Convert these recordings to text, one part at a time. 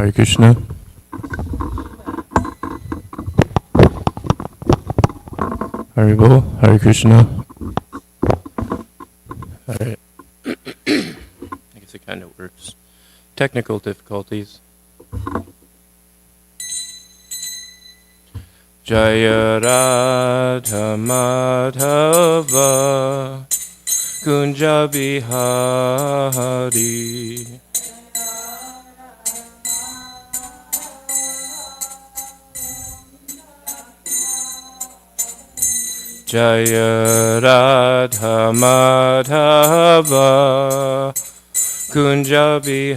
Hare Krishna. Haribol, Hare Krishna. Alright. I guess it kind of works. Technical difficulties. Jaya Radha Madhava Kunja Bihari Jaya Radha Madhava Kunja Bihari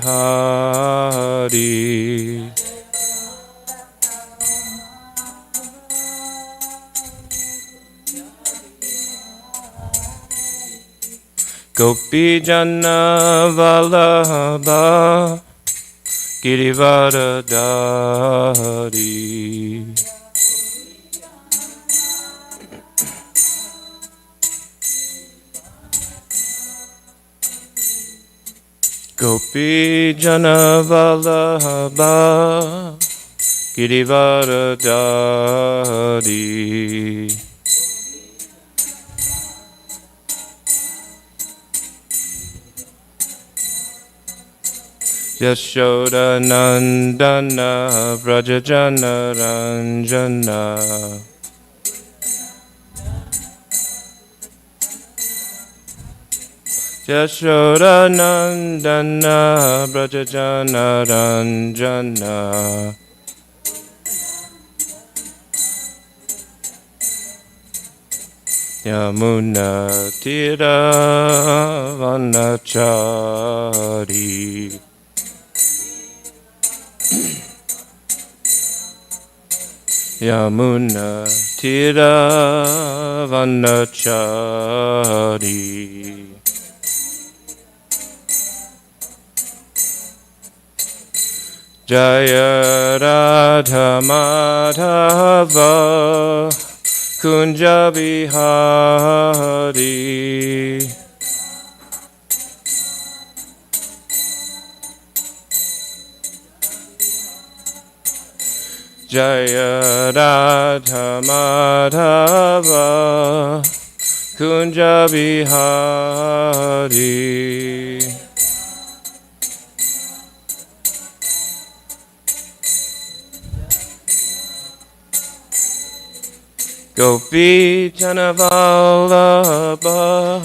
Gopi Jana Vallabha Girivaradari Gopi Jana Vallabha Girivaradari Yashoda Nandana Vrajajana Ranjana Yashoda Nandana Vrajajana Ranjana Yamuna Tira Vanachari Yamuna Tira Vanachari Jaya Radha Madhava Kunja Bihari Jaya Radha Madhava Kunja Bihari Gopi Jana Vallabha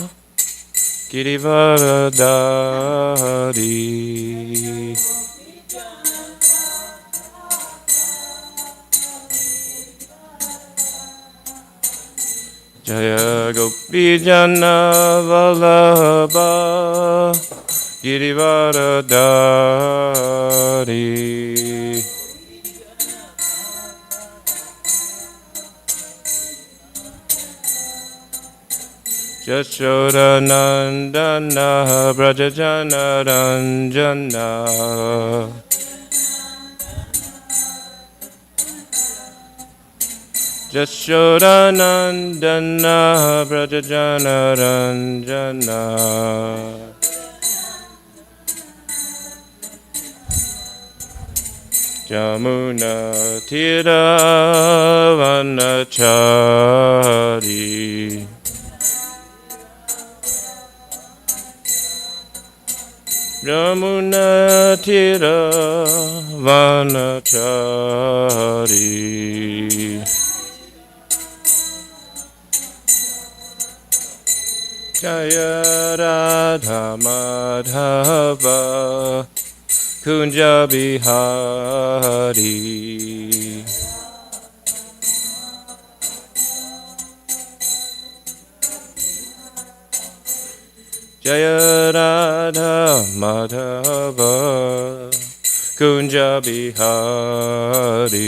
Girivaradari Jaya Gopi Jana Vallabha Girivaradari Yashoda Nandana Vrajajana Ranjana Yashoda Nandana Vrajajana Ranjana Yamuna Tira Vanachari Yamuna Tira Vanachari Jaya Radha Madhava Kunja Bihari Jaya Radha Madhava Kunja Bihari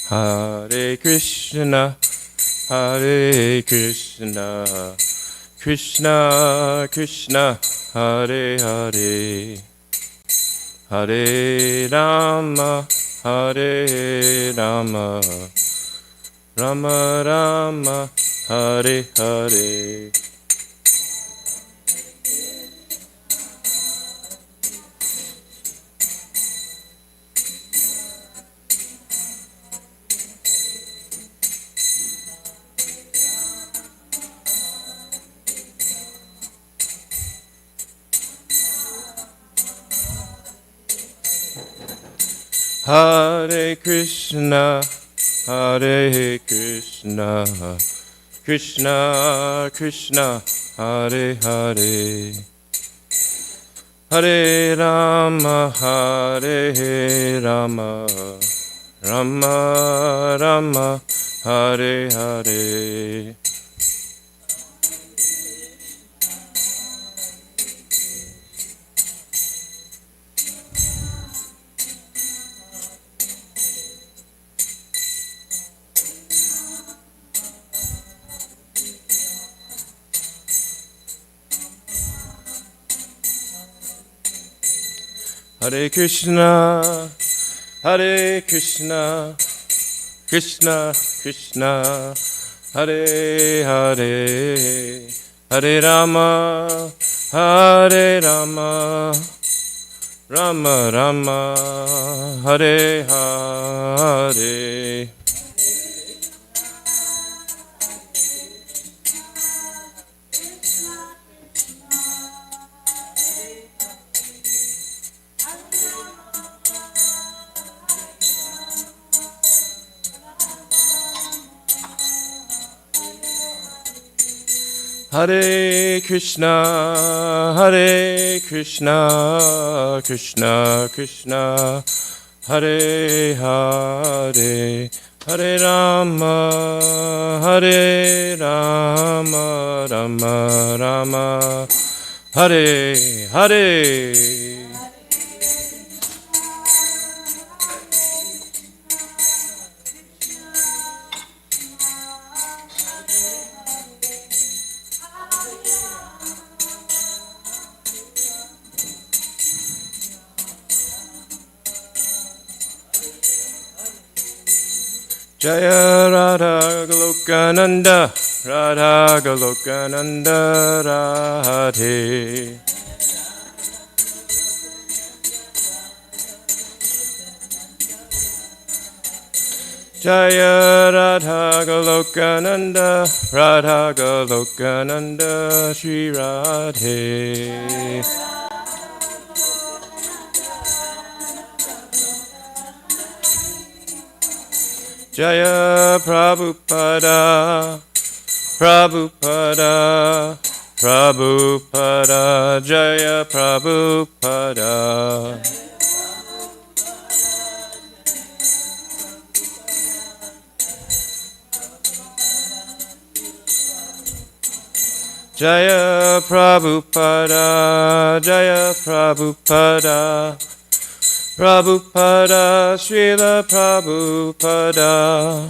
Hare Krishna Hare Krishna Krishna Krishna Hare Hare Hare Rama Hare Rama Rama Rama Hare Hare. Hare Krishna, Hare Krishna, Krishna Krishna, Hare Hare, Hare Rama, Hare Rama, Rama Rama, Hare Hare. Hare Krishna, Hare Krishna, Krishna Krishna, Hare Hare, Hare Rama, Hare Rama, Rama Rama, Hare Hare. Hare Krishna, Hare Krishna, Krishna Krishna, Hare Hare, Hare Rama, Hare Rama, Rama Rama, Hare Hare. Jaya Radha Golokananda, Radha Golokananda Radhe. Jaya Radha Golokananda, Radha Golokananda Shri Radhe. Jaya Prabhupada, Prabhupada, Prabhupada, Jaya Prabhupada. Jaya Prabhupada, Jaya Prabhupada, Prabhupada, Srila Prabhupada.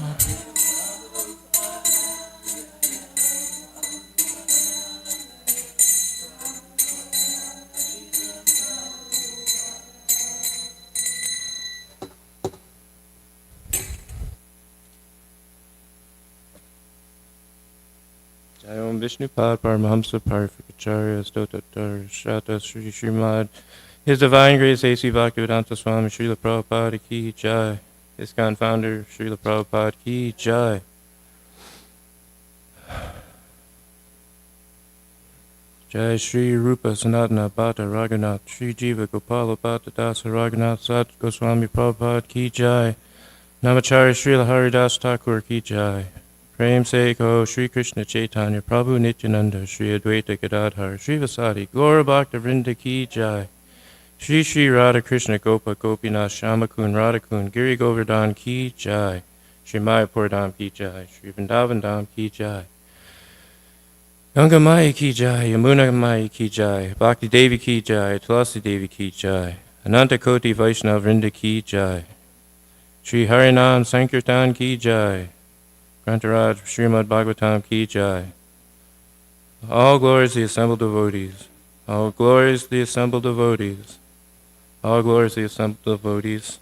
Jayom Vishnupad Paramahamsa Parifikacharya Stotatar Shata Sri Srimad His Divine Grace A.C. Bhaktivedanta Swami Srila Prabhupada Ki Jai. ISKCON founder Srila Prabhupada Ki Jai. Jai Sri Rupa Sanatana Bhatta Raghunath Sri Jiva Gopala Bhatta Dasa Raghunath Sat Goswami Prabhupada Ki Jai. Namacharya Srila Haridas Thakur Ki Jai. Prem Se Ko Sri Krishna Chaitanya Prabhu Nityananda Sri Advaita Gadadhar Sri Vasadi Gaura Bhakta Vrinda Ki Jai. Shri Shri Radha Krishna Gopa Gopinath Shamakun Radhakun Giri Govardhan Ki Jai. Shri Mayapur Dham Ki Jai. Shri Vrindavan Dham Ki Jai. Ganga Maya Ki Jai. Yamuna Maya Ki Jai. Bhakti Devi Ki Jai. Tulasi Devi Ki Jai. Ananta Koti Vaishnav Vrinda Ki Jai. Shri Harinam Sankirtan Ki Jai. Grantaraj Srimad Bhagavatam Ki Jai. All glories the assembled devotees. All glories the assembled devotees. All glories the assembled devotees.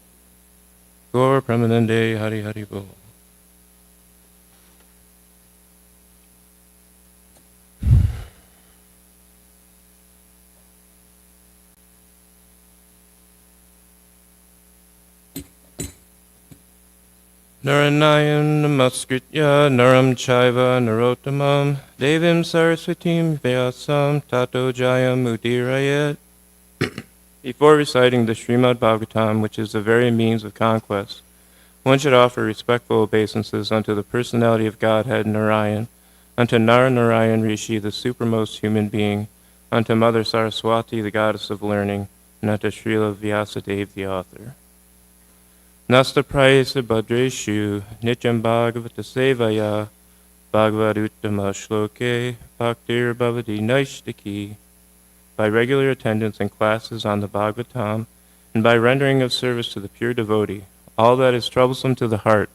Gaur Pramanande Hari Hari Bol. Naranayan namaskritya naram chaiva narottamam devim saraswatim vyasam tato jayam udirayet. Before reciting the Srimad Bhagavatam, which is the very means of conquest, one should offer respectful obeisances unto the personality of Godhead Narayan, unto Narayan Rishi, the supremmost human being, unto Mother Saraswati, the goddess of learning, and unto Srila Vyasadeva, the author. Nasta Prayasa Bhadreshu, Nityam Bhagavata Sevaya, Bhagavaduttama Shloke, Bhaktir Bhavati Naishtaki. By regular attendance in classes on the Bhagavatam, and by rendering of service to the pure devotee, all that is troublesome to the heart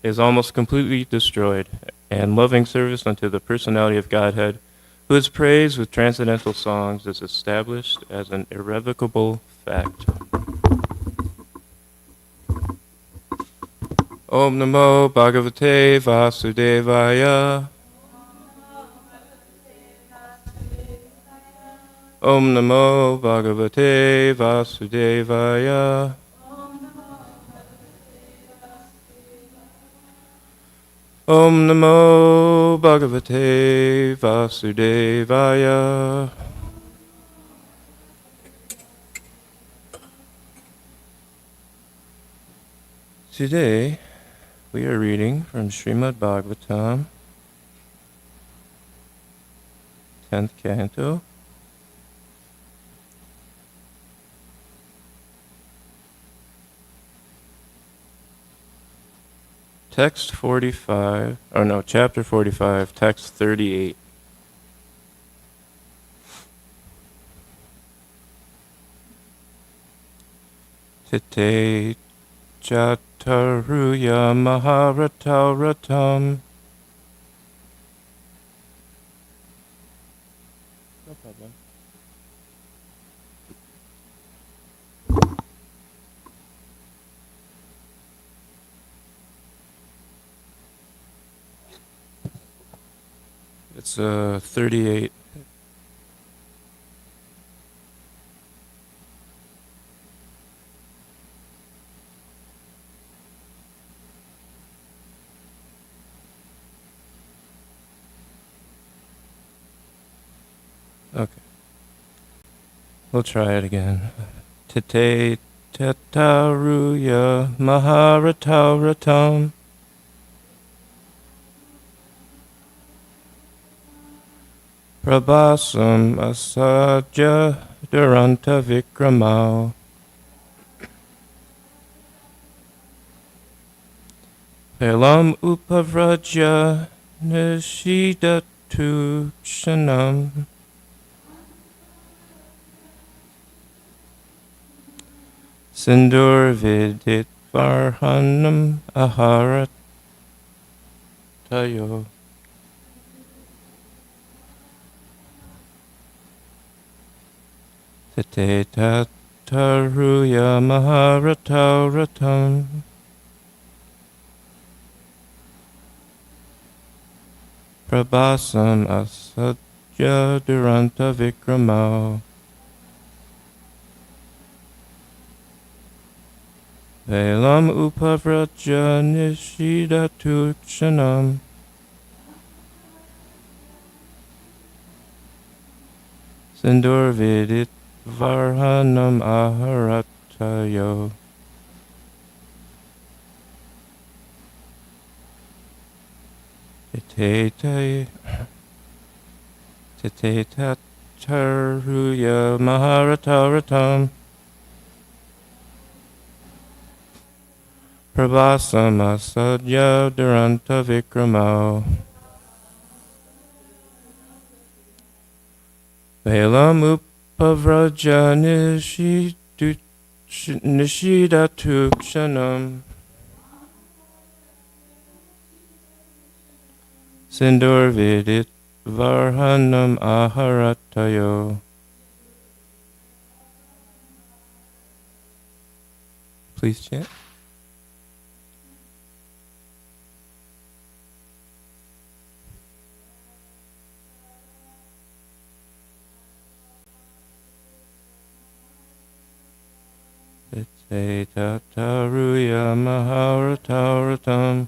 is almost completely destroyed, and loving service unto the personality of Godhead, who is praised with transcendental songs, is established as an irrevocable fact. Om Namo Bhagavate Vasudevaya. Om Namo Bhagavate Vasudevaya. Om Namo Bhagavate Vasudevaya. Today, we are reading from Srimad Bhagavatam, 10th Canto, chapter 45, text 38. Tite Chataruya Maharatauratam. No problem. It's 38. Okay. We'll try it again. Tite Tataruya Maharatauratam. Prabhasam Asadya Duranta Vikramau. Pelam Upavrajya Nishidatu Kshanam. Sindur Vidit Varhanam Aharatayo. Tite Tataruya Maharatauratam. Prabhasam Asadya Duranta Vikramau. Velam Upavrajya Nishidatu Kshanam. Sindur Vidit Varhanam Aharatayo. Tite Tataruya Maharatauratam. Prabhasam Asadya Duranta Vikramau. Velam Upavrajya Nishidatu Kshanam. Sindur Vidit Varhanam Aharatayo. Please chant. Ite tataruya maharatauratam.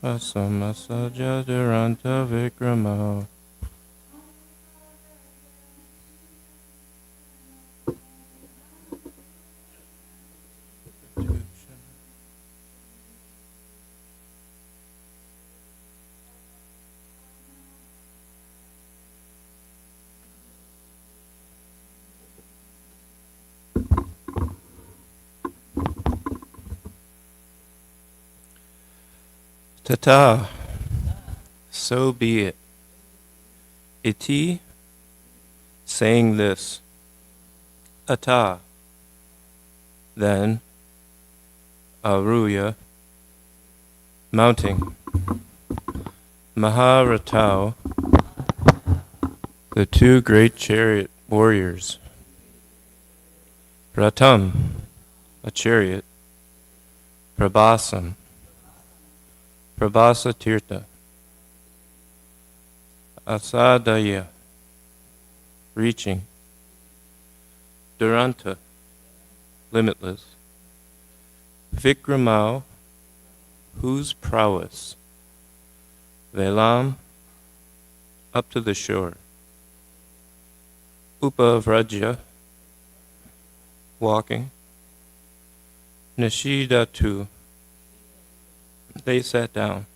Asamasaja duranta vikramo. Tata, so be it. Iti, saying this. Ata, then. Aruya, mounting. Maharatau, the two great chariot warriors. Ratam, a chariot. Prabhasam, Prabhasa Tirtha. Asadaya, reaching. Duranta, limitless. Vikramau, whose prowess. Velam, up to the shore. Upavrajya, walking. Nishidatu, they sat down.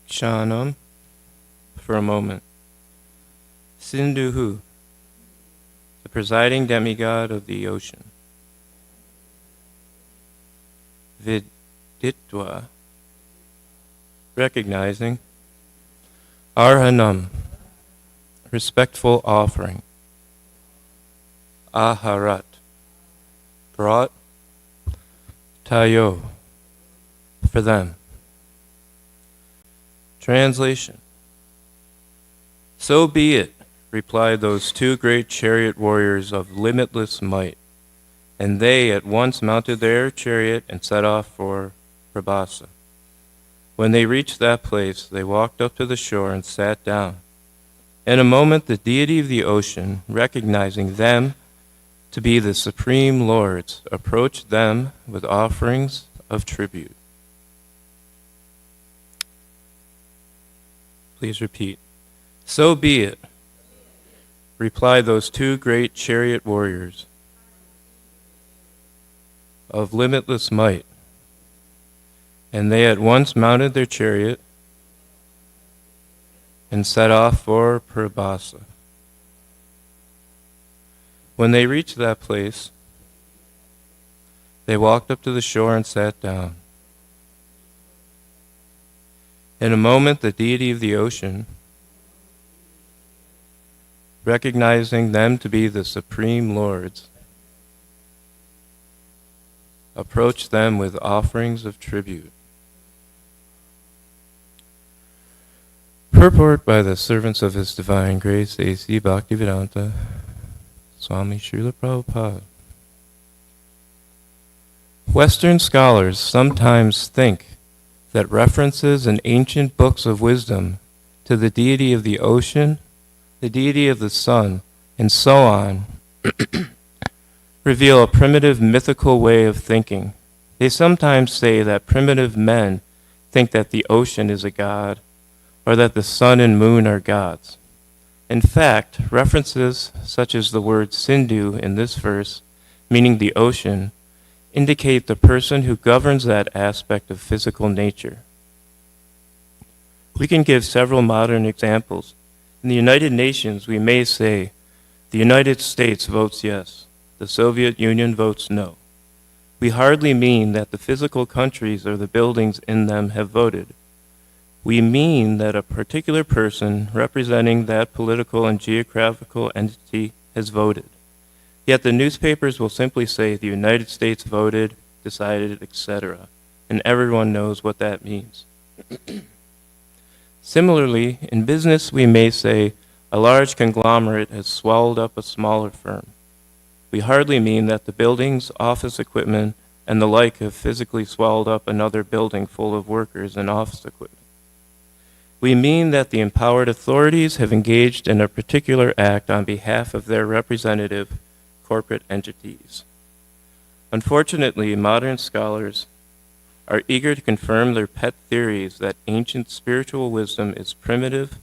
Kshanam, for a moment. Sindhuhu, the presiding demigod of the ocean. Viditva, recognizing. Arhanam, respectful offering. Aharat, brought. Tayo, for them. Translation. So be it, replied those two great chariot warriors of limitless might, and they at once mounted their chariot and set off for Prabhasa. When they reached that place, they walked up to the shore and sat down. In a moment, the deity of the ocean, recognizing them to be the supreme lords, approached them with offerings of tribute. Please repeat. So be it, replied those two great chariot warriors of limitless might, and they at once mounted their chariot and set off for Prabhasa. When they reached that place, they walked up to the shore and sat down. In a moment, the deity of the ocean, recognizing them to be the supreme lords, approached them with offerings of tribute. Purport by the servants of His Divine Grace, A.C. Bhaktivedanta Swami Srila Prabhupada. Western scholars sometimes think that references in ancient books of wisdom to the deity of the ocean, the deity of the sun, and so on, reveal a primitive mythical way of thinking. They sometimes say that primitive men think that the ocean is a god, or that the sun and moon are gods. In fact, references such as the word Sindhu in this verse, meaning the ocean, indicate the person who governs that aspect of physical nature. We can give several modern examples. In the United Nations, we may say, the United States votes yes, the Soviet Union votes no. We hardly mean that the physical countries or the buildings in them have voted. We mean that a particular person representing that political and geographical entity has voted. Yet the newspapers will simply say the United States voted, decided, etc., and everyone knows what that means. Similarly, in business we may say a large conglomerate has swallowed up a smaller firm. We hardly mean that the buildings, office equipment, and the like have physically swallowed up another building full of workers and office equipment. We mean that the empowered authorities have engaged in a particular act on behalf of their representative corporate entities. Unfortunately, modern scholars are eager to confirm their pet theories that ancient spiritual wisdom is primitive,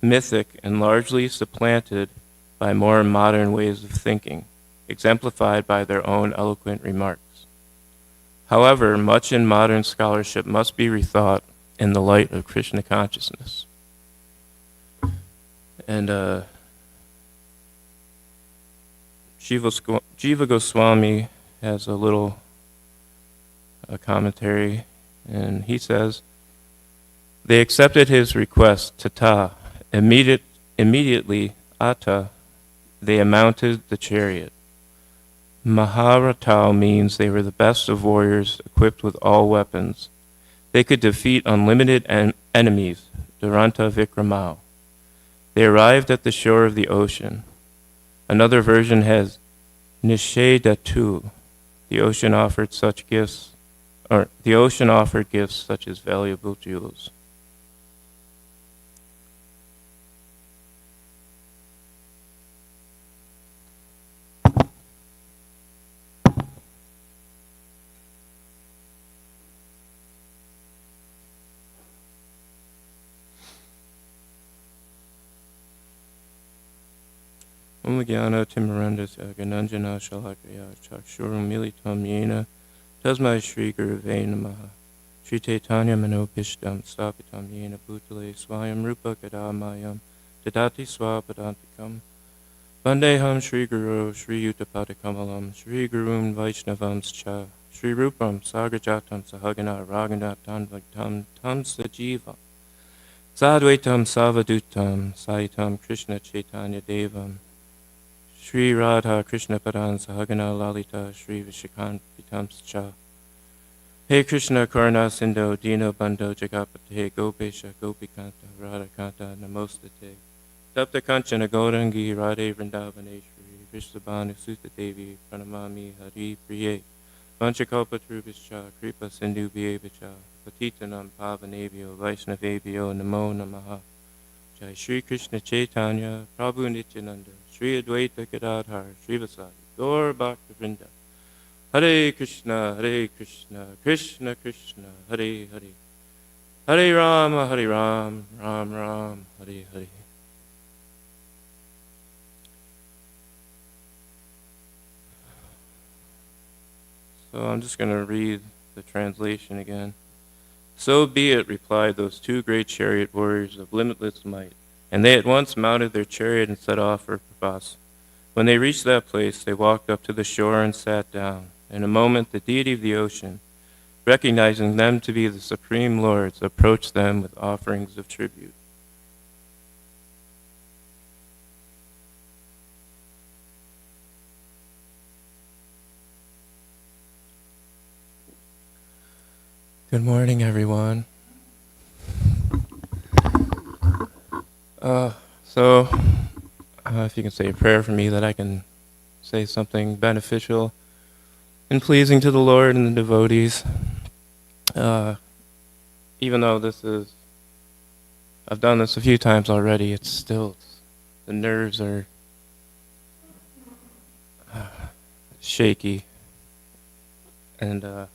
mythic, and largely supplanted by more modern ways of thinking, exemplified by their own eloquent remarks. However, much in modern scholarship must be rethought in the light of Krishna consciousness. And Jiva Goswami has a little commentary, and he says, they accepted his request, tata. Immediately, ata, they mounted the chariot. Maharatau means they were the best of warriors, equipped with all weapons. They could defeat unlimited enemies, Duranta Vikramau. They arrived at the shore of the ocean. Another version has Nishedatu. The ocean offered gifts such as valuable jewels. Om Gyana Timarandus Gananjana Shalakaya Chakshurum Militam Yena Tasmai Shri Guruve Namaha Shri Chaitanya Manopishtam Stapitam Yena Bhutale Swayam Rupa Kadamayam Tadati Swapadantikam Vandeham Shri Guru Shri Yuttapadakamalam Shri Gurun Vaishnavamscha Shri Rupam Sagrajatam Sahagana Raghunatam Vaktam Tam Sajivam Sadvaitam Savadutam Saitam Krishna Chaitanya Devam Shri Radha Krishna Padan Sahagana Lalita Shri Vishakant Pitamscha Hey Krishna Karna Sindho Dino Bandho Jagapate Gopesha Gopikanta Radhakanta Namostate Tapta Kanchana Gaurangi Radhe Vrindavaneshwari Vishabhanu Sutta Devi Pranamami Hari Priye Vanchakalpa Trubhischa Kripa Sindhu Bhyevacha Patitanam Pavanebhyo Vaishnavebhyo Namo Namaha Jai Shri Krishna Chaitanya Prabhu Nityananda Shri Advaita Gadadhar Srivasadi Gaur Bhakta Vrinda Hare Krishna Krishna Krishna Hare Hare Hare Rama Ram Ram Hare Hare. So I'm just going to read the translation again. So be it, replied those two great chariot warriors of limitless might, and they at once mounted their chariot and set off for Prabhas. When they reached that place, they walked up to the shore and sat down. In a moment, the deity of the ocean, recognizing them to be the supreme lords, approached them with offerings of tribute. Good morning, everyone. If you can say a prayer for me that I can say something beneficial and pleasing to the Lord and the devotees. Even though I've done this a few times already, the nerves are shaky. And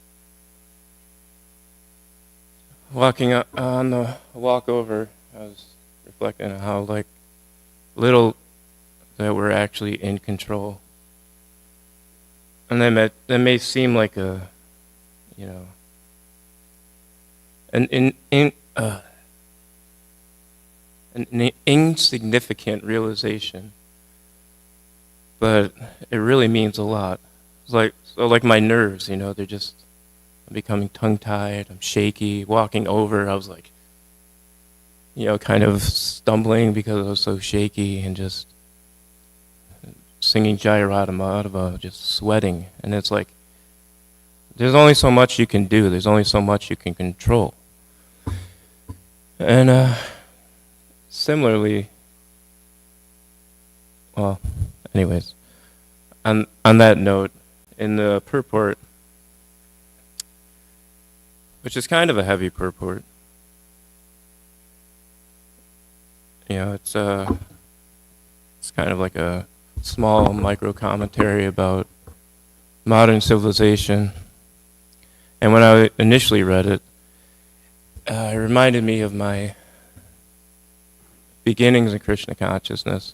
walking up on the walk over, I was reflecting on how little that we're actually in control. And that may seem like an insignificant realization, but it really means a lot. It's like my nerves, they're just I'm becoming tongue-tied, I'm shaky, walking over, I was kind of stumbling because I was so shaky, and just singing Jai Radha Madhava, just sweating. And it's like, there's only so much you can do, there's only so much you can control. And similarly, well, anyways, on that note, in the purport, which is kind of a heavy purport, it's kind of like a small micro commentary about modern civilization. And when I initially read it, it reminded me of my beginnings in Krishna consciousness.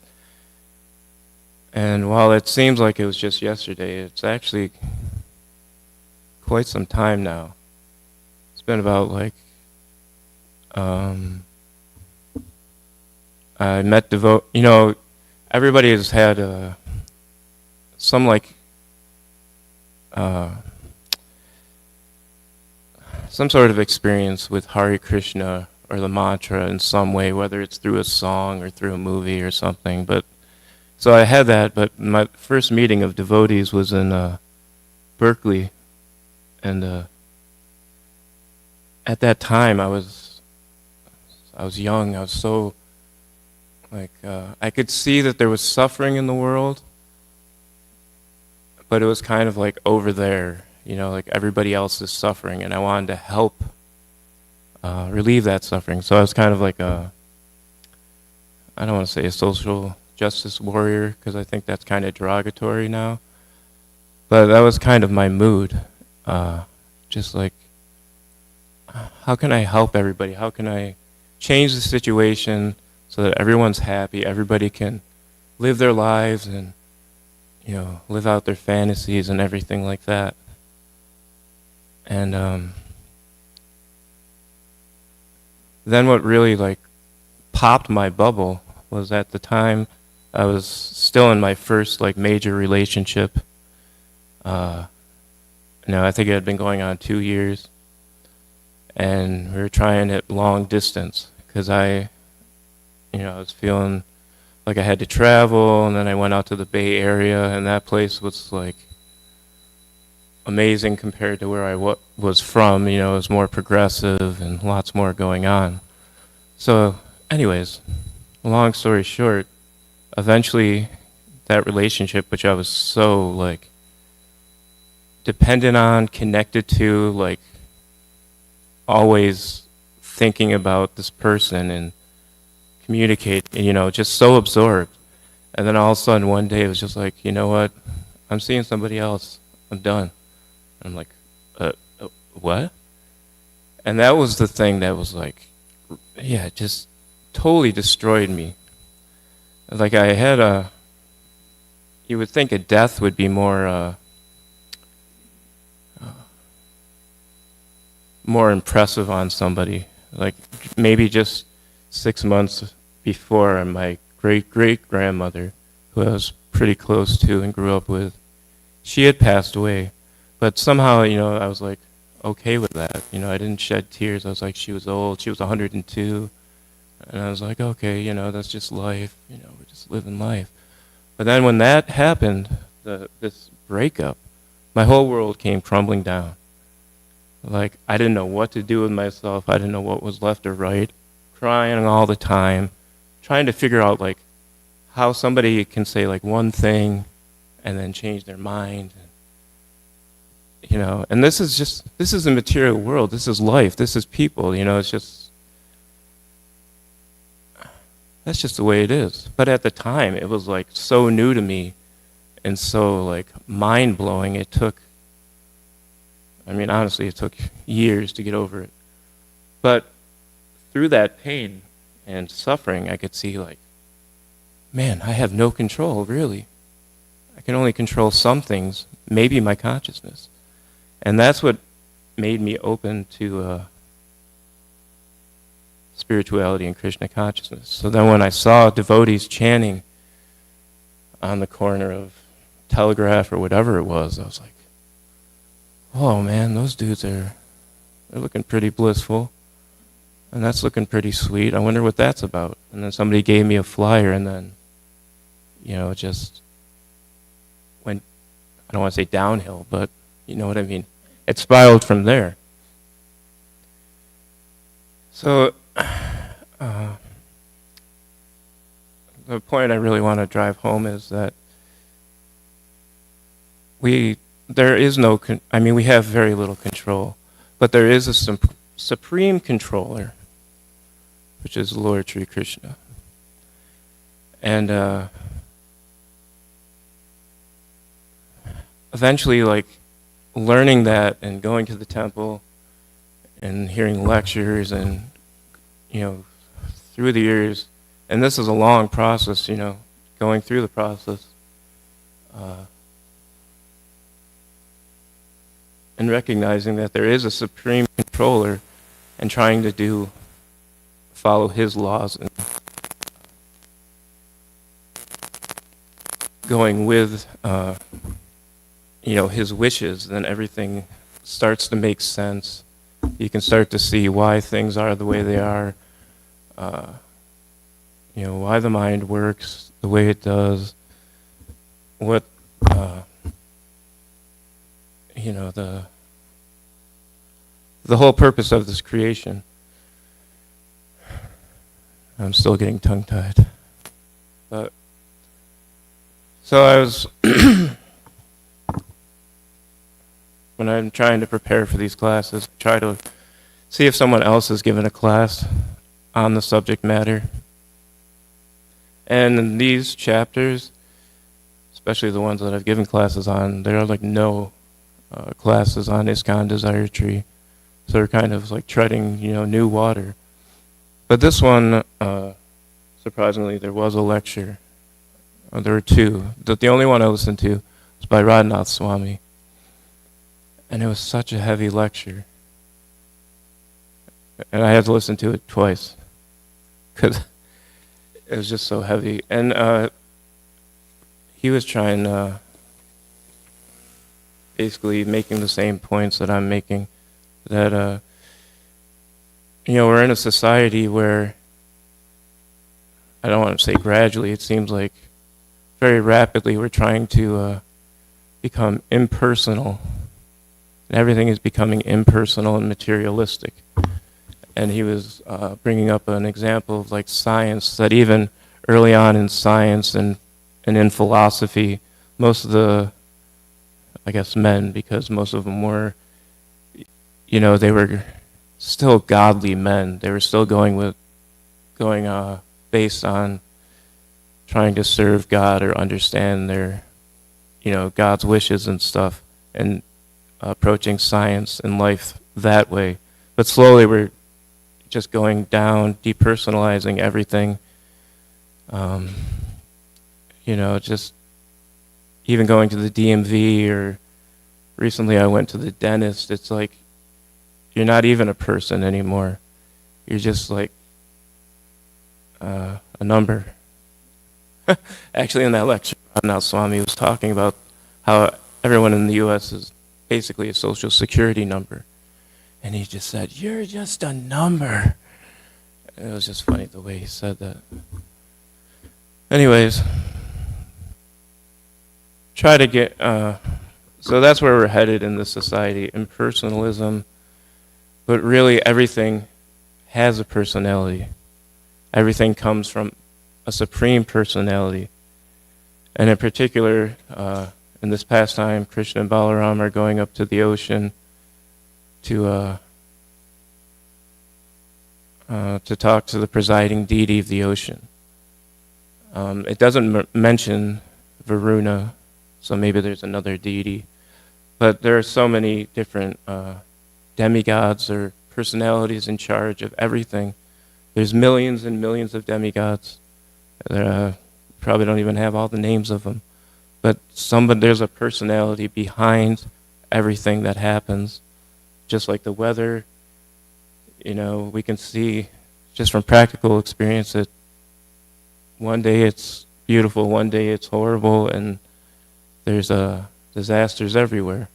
And while it seems like it was just yesterday, it's actually quite some time now. It's been about I met everybody has had some some sort of experience with Hare Krishna or the mantra in some way, whether it's through a song or through a movie or something. But so I had that, but my first meeting of devotees was in Berkeley, and at that time I was young. I was so I could see that there was suffering in the world, but it was kind of like over there, like everybody else is suffering, and I wanted to help relieve that suffering. So I was kind of like I don't want to say a social justice warrior, because I think that's kind of derogatory now, but that was kind of my mood. Just like, how can I help everybody? How can I change the situation so that everyone's happy, everybody can live their lives and, live out their fantasies and everything like that. And then what really popped my bubble was at the time I was still in my first major relationship. I think it had been going on 2 years, and we were trying it long distance because I was feeling like I had to travel, and then I went out to the Bay Area, and that place was amazing compared to where I was from. It was more progressive and lots more going on. So anyways, long story short, eventually that relationship, which I was so dependent on, connected to, always thinking about this person and communicate, just so absorbed. And then all of a sudden one day it was just you know what? I'm seeing somebody else. I'm done. And I'm like, what? And that was the thing that was it just totally destroyed me. I had you would think a death would be more impressive on somebody. Maybe just 6 months before, my great-great-grandmother, who I was pretty close to and grew up with, she had passed away. But somehow, I was okay with that. I didn't shed tears. I was she was old. She was 102. And I was okay, that's just life. We're just living life. But then when that happened, this breakup, my whole world came crumbling down. I didn't know what to do with myself. I didn't know what was left or right. Crying all the time, trying to figure out how somebody can say one thing and then change their mind. And this is the material world. This is life. This is people. That's just the way it is. But at the time, it was so new to me and so mind-blowing. Honestly, it took years to get over it. But through that pain and suffering, I could see man, I have no control, really. I can only control some things, maybe my consciousness. And that's what made me open to spirituality and Krishna consciousness. So then when I saw devotees chanting on the corner of Telegraph or whatever it was, I was oh man, those dudes they're looking pretty blissful. And that's looking pretty sweet. I wonder what that's about. And then somebody gave me a flyer, and then, it just went, I don't want to say downhill, but you know what I mean. It spiraled from there. So, the point I really want to drive home is that there is no, we have very little control, but there is a supreme controller, which is Lord Sri Krishna. And eventually, like, learning that and going to the temple and hearing lectures and, through the years, and this is a long process, going through the process, and recognizing that there is a supreme controller and trying to follow his laws and going with, his wishes, then everything starts to make sense. You can start to see why things are the way they are, why the mind works the way it does, what, the whole purpose of this creation. I'm still getting tongue-tied. But so I was, when I'm trying to prepare for these classes, try to see if someone else has given a class on the subject matter. And in these chapters, especially the ones that I've given classes on, there are like no classes on ISKCON Desire Tree. So they're kind of like treading, new water. But this one, surprisingly, there was a lecture. There were two. The only one I listened to was by Radhanath Swami. And it was such a heavy lecture. And I had to listen to it twice because it was just so heavy. And he was trying, basically making the same points that I'm making, that, we're in a society where, I don't want to say gradually, it seems like very rapidly we're trying to become impersonal. And everything is becoming impersonal and materialistic. And he was bringing up an example of like science, that even early on in science and in philosophy, most of the, I guess, men, because most of them were, they were still godly men. They were still going based on trying to serve God or understand their, God's wishes and stuff, and approaching science and life that way. But slowly we're just going down, depersonalizing everything. Just even going to the DMV, or recently I went to the dentist. It's like you're not even a person anymore. You're just like a number. Actually, in that lecture, Radhanath Swami was talking about how everyone in the U.S. is basically a social security number. And he just said, "You're just a number." And it was just funny the way he said that. Anyways, try to get, so that's where we're headed in this society, impersonalism. But really everything has a personality. Everything comes from a supreme personality. And in particular, in this pastime, Krishna and Balaram are going up to the ocean to talk to the presiding deity of the ocean. It doesn't mention Varuna, so maybe there's another deity. But there are so many different demigods or personalities in charge of everything. There's millions and millions of demigods. Probably don't even have all the names of them. But there's a personality behind everything that happens. Just like the weather, we can see just from practical experience that one day it's beautiful, one day it's horrible, and there's disasters everywhere.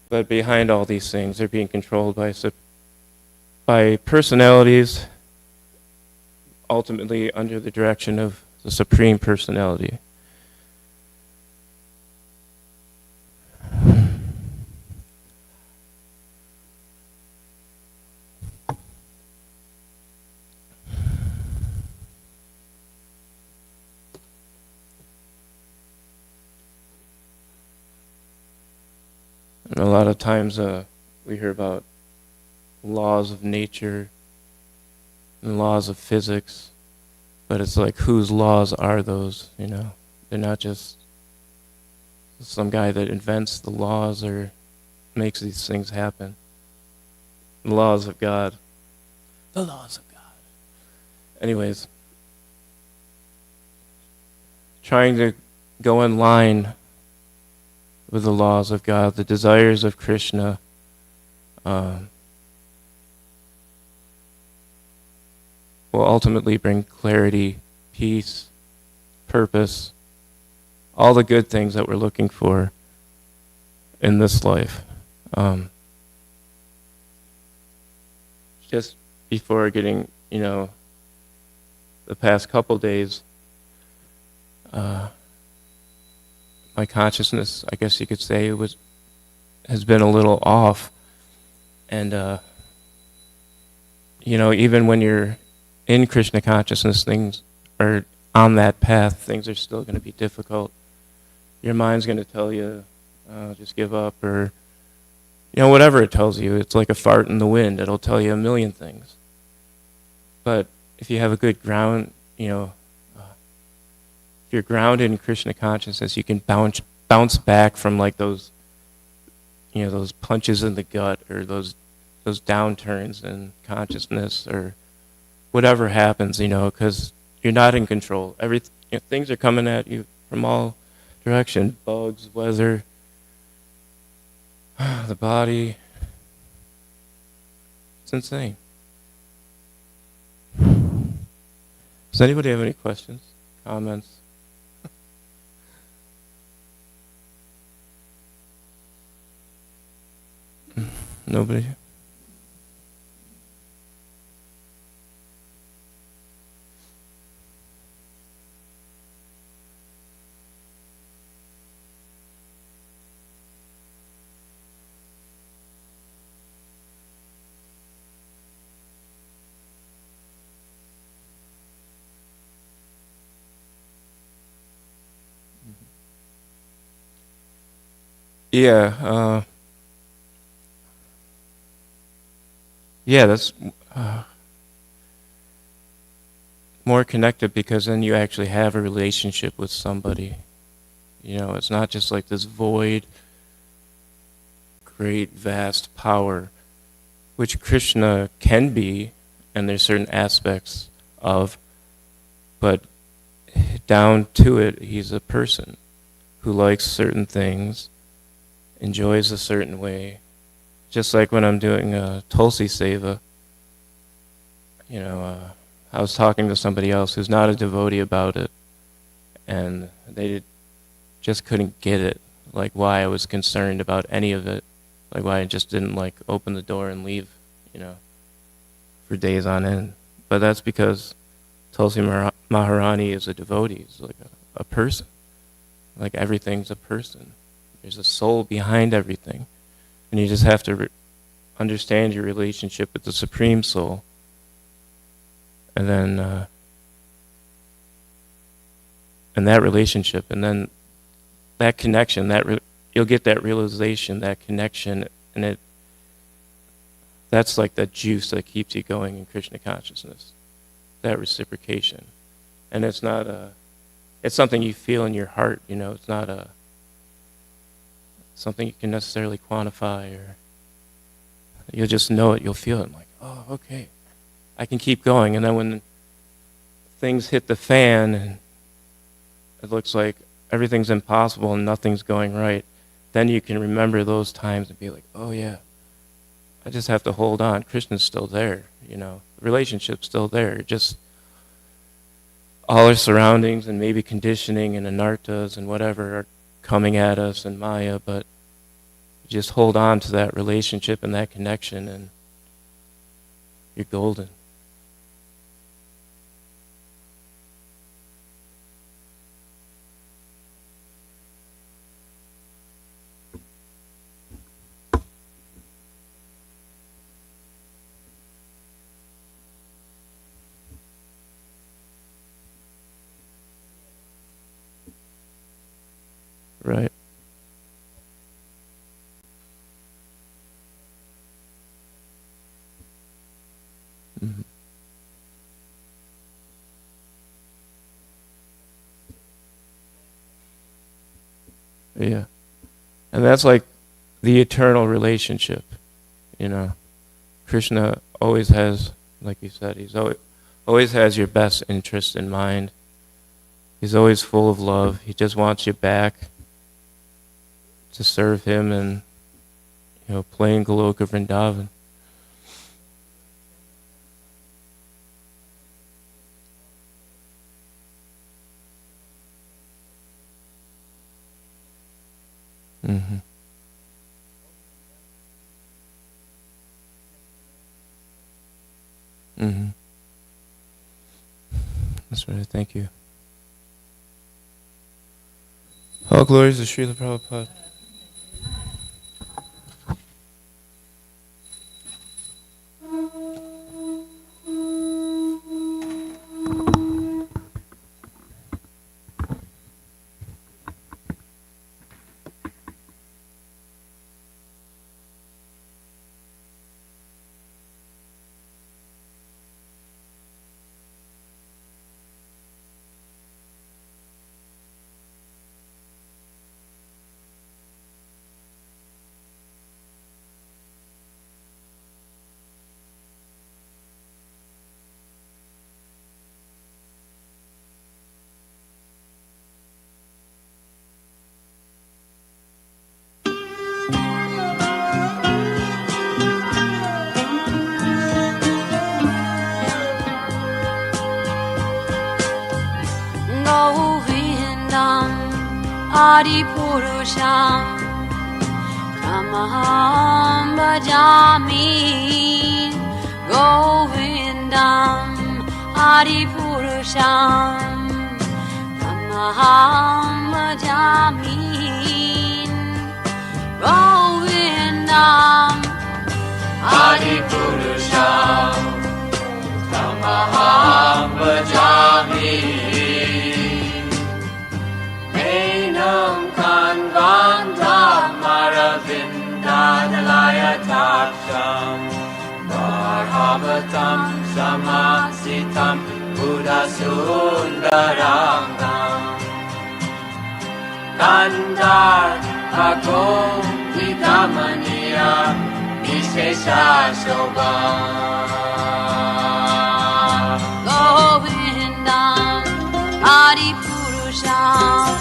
But behind all these things, they're being controlled by personalities, ultimately under the direction of the Supreme Personality. And a lot of times we hear about laws of nature and laws of physics, But it's like, whose laws are those, They're not just some guy that invents the laws or makes these things happen. The laws of God. The laws of God. Anyways, trying to go in line with the laws of God, the desires of Krishna, will ultimately bring clarity, peace, purpose, all the good things that we're looking for in this life. Just before getting, the past couple days, my consciousness, I guess you could say, has been a little off. And, even when you're in Krishna consciousness, things are on that path, things are still going to be difficult. Your mind's going to tell you, just give up, or, whatever it tells you. It's like a fart in the wind. It'll tell you a million things. But if you have a good ground, if you're grounded in Krishna consciousness, you can bounce back from like those, those punches in the gut, or those downturns in consciousness, or whatever happens, because you're not in control. Things are coming at you from all directions: bugs, weather, the body. It's insane. Does anybody have any questions, comments? Nobody? Yeah, that's more connected, because then you actually have a relationship with somebody. It's not just like this void, great, vast power, which Krishna can be, and there's certain aspects of, but down to it, he's a person who likes certain things, enjoys a certain way. Just like when I'm doing Tulsi Seva, I was talking to somebody else who's not a devotee about it, and they just couldn't get it, like why I was concerned about any of it, like why I just didn't like open the door and leave, for days on end. But that's because Tulsi Maharani is a devotee. It's like a person. Like everything's a person. There's a soul behind everything. And you just have to understand your relationship with the Supreme Soul. And then, and that relationship, and then that connection, you'll get that realization, that connection, and that's like the juice that keeps you going in Krishna consciousness, that reciprocation. And it's not it's something you feel in your heart, it's not something you can necessarily quantify, or you'll just know it, you'll feel it, like, oh, okay, I can keep going. And then when things hit the fan and it looks like everything's impossible and nothing's going right, then you can remember those times and be like, oh yeah, I just have to hold on. Krishna's still there, the relationship's still there. Just all our surroundings and maybe conditioning and anartas and whatever are coming at us, and Maya, but just hold on to that relationship and that connection, and you're golden. Right. Mm-hmm. Yeah. And that's like the eternal relationship, you know. Krishna always has, like you said, he's always has your best interest in mind. He's always full of love. He just wants you back to serve him and, you know, play in Goloka Vrindavan. Mm-hmm. Mm-hmm. That's right. Thank you. All glories to Srila Prabhupada. Govindam Adipurusham Tamaham Bhajami Govindam Adipurusham Tamaham Bhajami Govindam Adipurusham Tamaham Bhajami Enam Kanvantam Maravindanalayatapsham Varhavatam Samasitam Buddhasundarangam Kandar Bhagom Vidamaniya Vishesha Shobham Govindam Adipurusham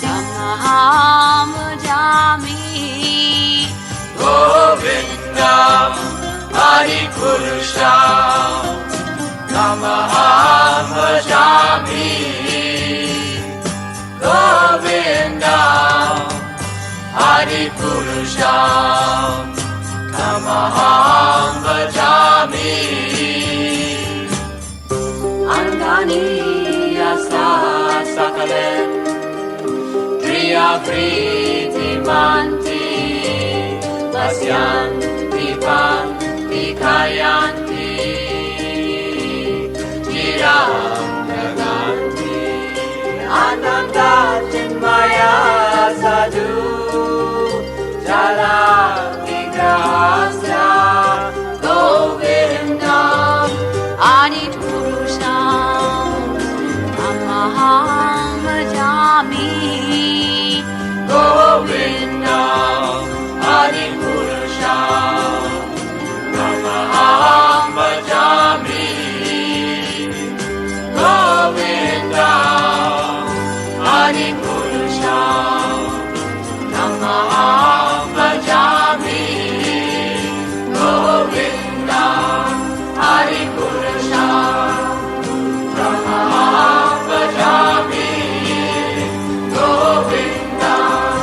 Tamaham Bhajami Govindam Adipurusham Tamaham Bhajami Govindam Adipurusham Tamaham Bhajami Angani Yasa Sakalem Priya Priti Manti Pasyanti Panti Kayanti Chiram Naganti Ananda Chinmaya Sadhu Jala Vigrahasya Govindam Adipurusham Tamaham Bhajami Govindam Adipurusham Tamaham Bhajami Govindam Adipurusham Tamaham Bhajami Govindam Adipurusham Tamaham Bhajami Govindam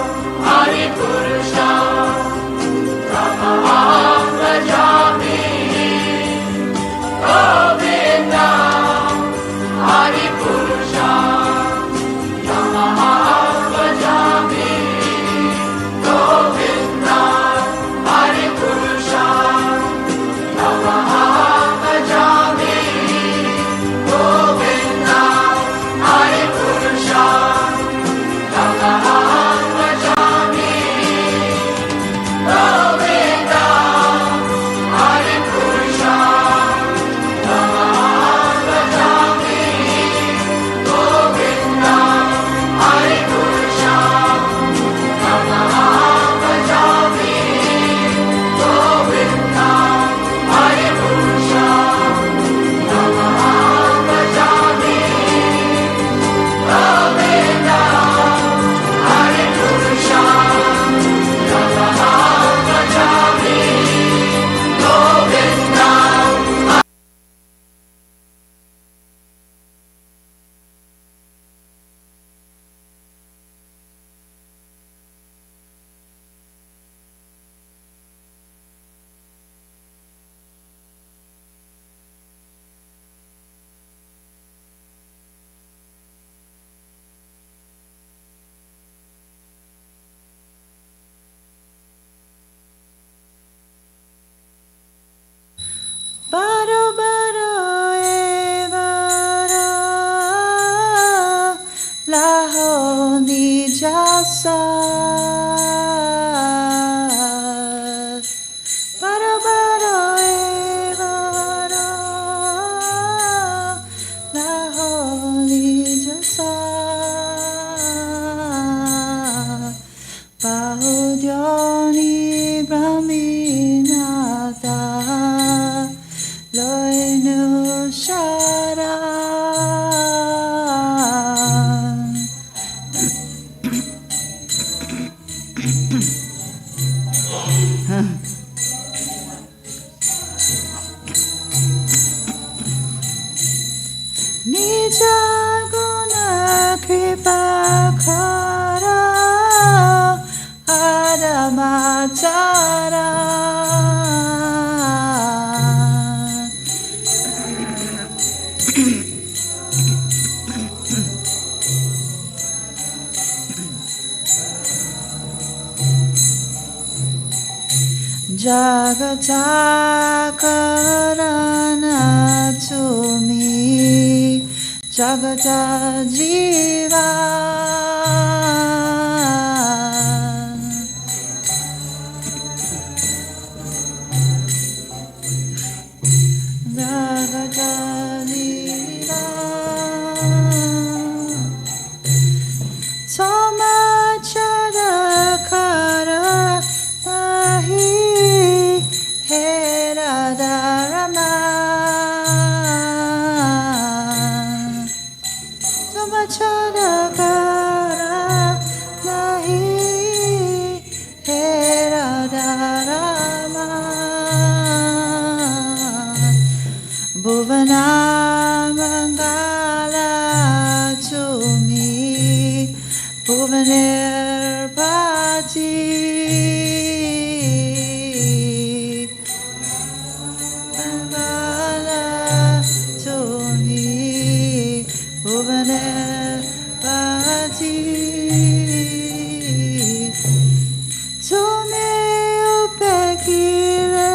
Jagajakarana to me, Jagata Jiva. Jagata Jiva. Toma Chadakara Nahi Heradarama Toma Chadakara Nahi Heradarama Bhuvana Mangala to me Bhuvaner Pati Mangala to me Bhuvaner Pati to me upekire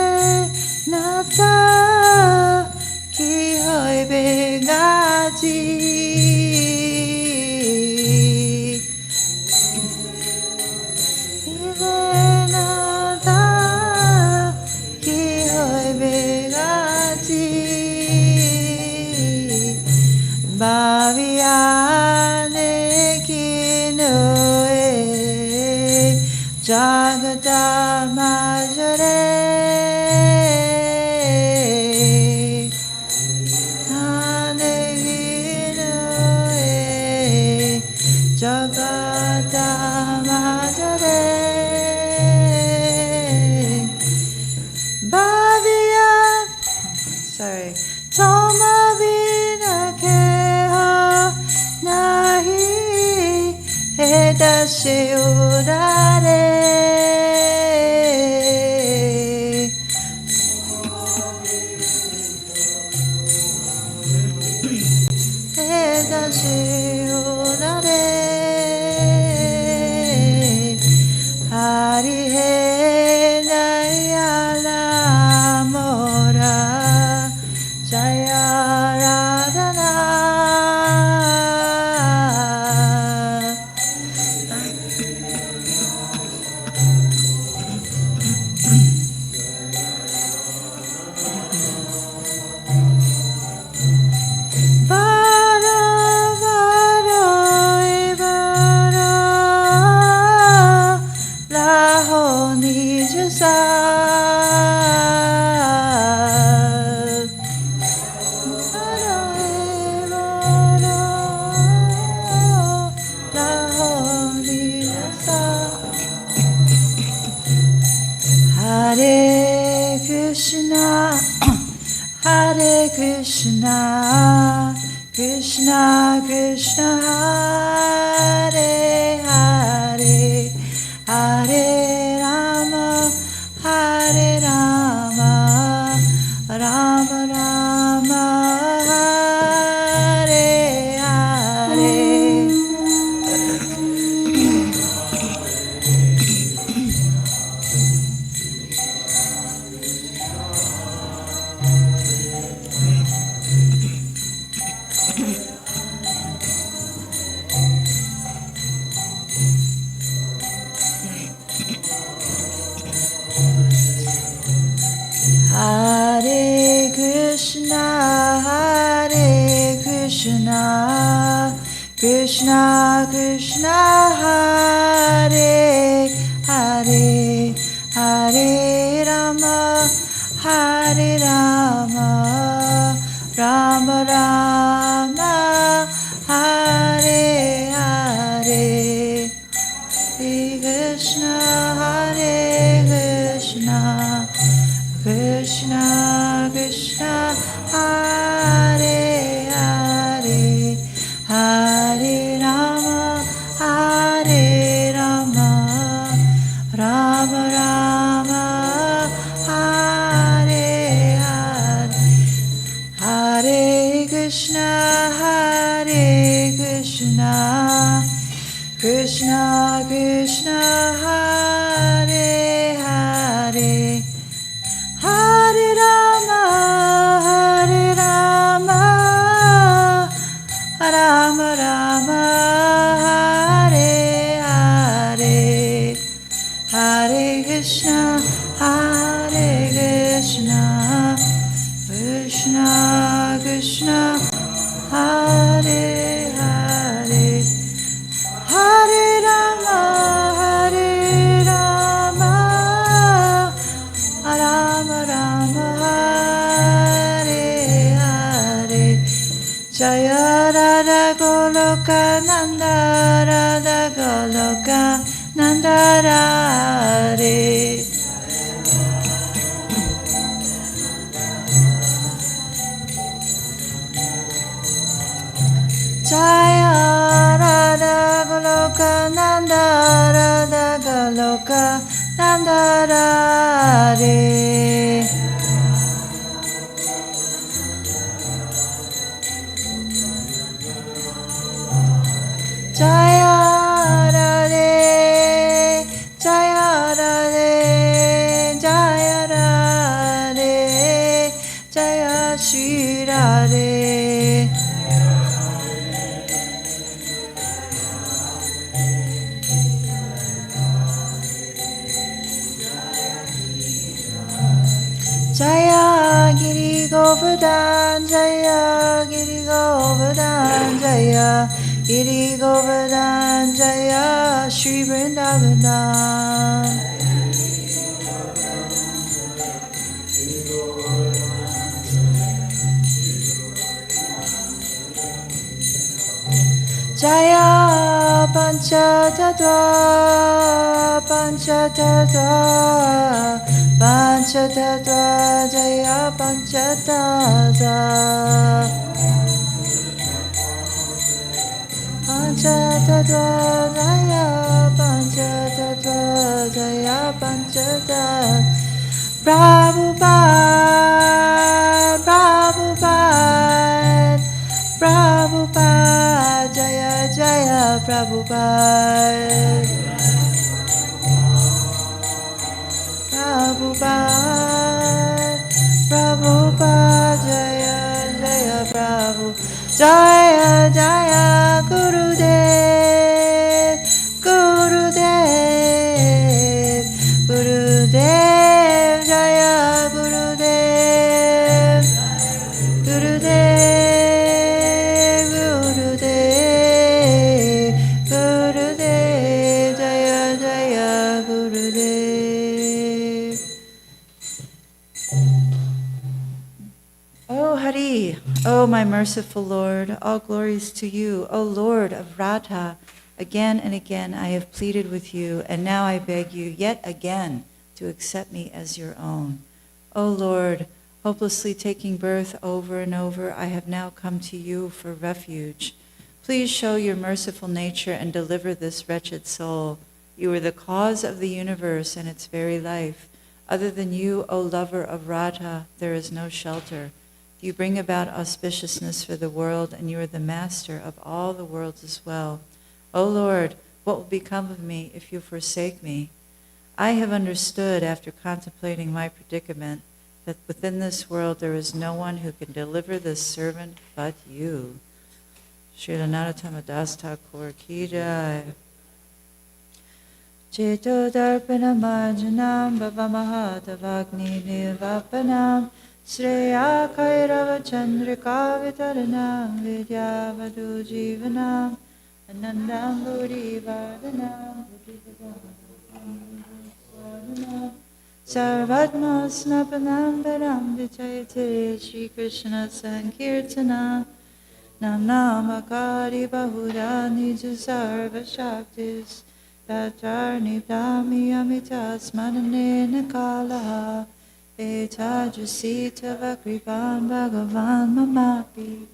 nata ki hoy begati Bhaviane kinoe Jagata majare Hane kinoe Jagata majare Sorry. Toma vina keha nahi edashe urare. Edashe urare. Hari he nayala mora. Jaya Radhana Vara Vara Vara Laho Nijasa Hare Krishna, Hare Krishna, Krishna Krishna, Hare Hare, Hare Rama, Hare Rama, Rama Rama, Hare Hare. Hare Krishna, Hare Krishna, Krishna Krishna, Hare Hare, Hare Rama, Hare Rama, Rama Rama, Hare Hare. Hare Krishna, Hare Krishna, Krishna Krishna, Hare Hare, Hare Rama, Hare Rama, Rama Rama, Hare Hare. Hare Krishna, Hare Krishna, Krishna Krishna, Hare Hare, Rama, Hare Hare, Hare Krishna, Krishna Krishna, Hare Hare, Hare Rama, Rama Rama, Hare Hare. Jaya Radha Goloka Nanda, Radha Goloka Nanda Radhe. Jaya Radha Goloka Nanda, Radha Goloka Nanda Radhe. Jaya Radhe, Jaya Radhe, Jaya Radhe, Jaya Shri Radhe. Jaya Giri Govardhan, Jaya Giri Govardhan, Jaya Giri Govardhan, Jaya Shri Vrindavan. Jaya Panchatattva, Panchatattva, Panchatattva, Jaya Panchatattva. Panchatattva, Jaya Panchatattva, Jaya Panchatattva. Prabhupada, Prabhupada, Prabhupada, Jaya Jaya Prabhupada. Prabhupada, Prabhupada, Jaya Jaya Prabhu. Jaya Jaya Gurudev, Gurudev, Gurudev, Jaya Gurudev, Gurudev, Gurudev, Gurudev, Jaya Jaya Gurudev. Oh Hari, oh my merciful Lord, all glories to you, O Lord of Radha. Again and again I have pleaded with you, and now I beg you yet again to accept me as your own. O Lord, hopelessly taking birth over and over, I have now come to you for refuge. Please show your merciful nature and deliver this wretched soul. You are the cause of the universe and its very life. Other than you, O lover of Radha, there is no shelter. You bring about auspiciousness for the world, and you are the master of all the worlds as well. O Lord, what will become of me if you forsake me? I have understood, after contemplating my predicament, that within this world there is no one who can deliver this servant but you. Srila Narottama Das Thakur Ki Jai. Cheto Darpana Marjanam Baba Mahatavagni Nivapanam Shreya Kairava Chandrika Vitaranam Vidya Vadu Jivanam Anandam Budi Vardhanam Sarvatma Snapanam Varam Vichayate Shri Krishna Sankirtana Nam Namakari Bahuda Nija Sarva Shaktis Tatar Nidami Amitas Manane Nakalaha Etajasita Vakripan Bhagavan Mamapi.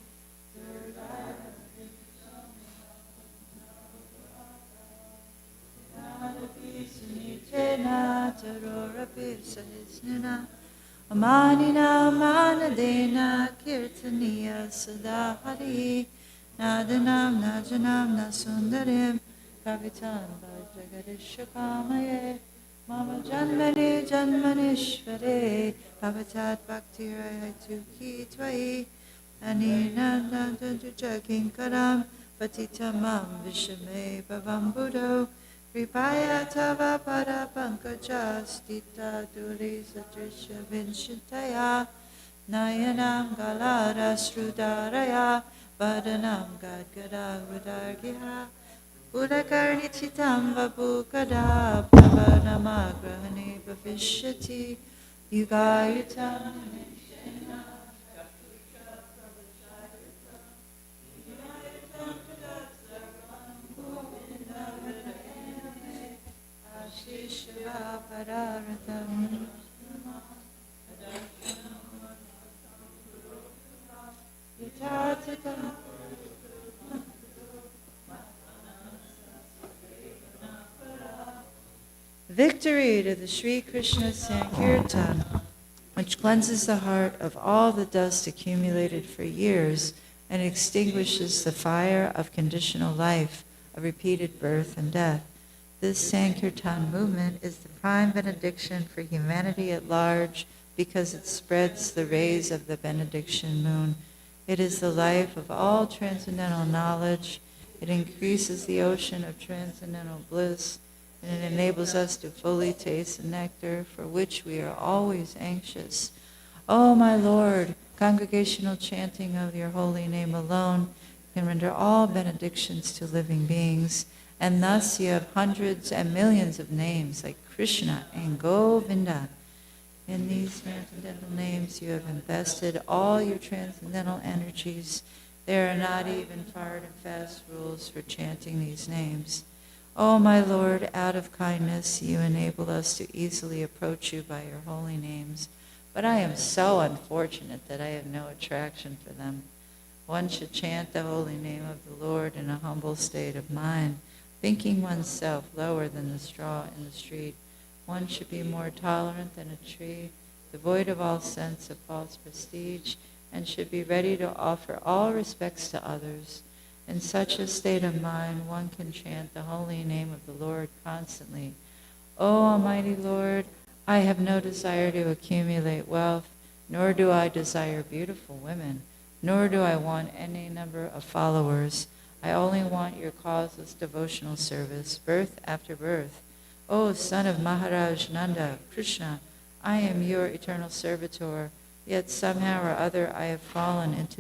Amanina Manadena Kirtaniya Sadahari Nadanam Najanam Nasundarim Kavitan Vajragadishakamaye Mama Janmani Janmanishvare Bhavatat Bhaktirayatu Ki Tvai Anina Nandantu Jaginkaram patitamam vishame bhavam buddho, Kripaya tava pada pankaja stita duri satrisha vinshitaya, Nayanam galada srudaraya, Vadanam gadgada rudargiha, Udakarni chitam vabukada, Bhavanamagrahani bhavishyati, Yugayutam. Victory to the Sri Krishna Sankirtan, which cleanses the heart of all the dust accumulated for years and extinguishes the fire of conditional life, of repeated birth and death. This Sankirtan movement is the prime benediction for humanity at large because it spreads the rays of the benediction moon. It is the life of all transcendental knowledge. It increases the ocean of transcendental bliss, and it enables us to fully taste the nectar for which we are always anxious. O my Lord, congregational chanting of your holy name alone can render all benedictions to living beings, and thus you have hundreds and millions of names like Krishna and Govinda. In these transcendental names you have invested all your transcendental energies. There are not even hard and fast rules for chanting these names. O my Lord, out of kindness you enable us to easily approach you by your holy names, but I am so unfortunate that I have no attraction for them. One should chant the holy name of the Lord in a humble state of mind, thinking oneself lower than the straw in the street. One should be more tolerant than a tree, devoid of all sense of false prestige, and should be ready to offer all respects to others. In such a state of mind, one can chant the holy name of the Lord constantly. O Almighty Lord, I have no desire to accumulate wealth, nor do I desire beautiful women, nor do I want any number of followers. I only want your causeless devotional service, birth after birth. O son of Maharaj Nanda, Krishna, I am your eternal servitor, yet somehow or other I have fallen into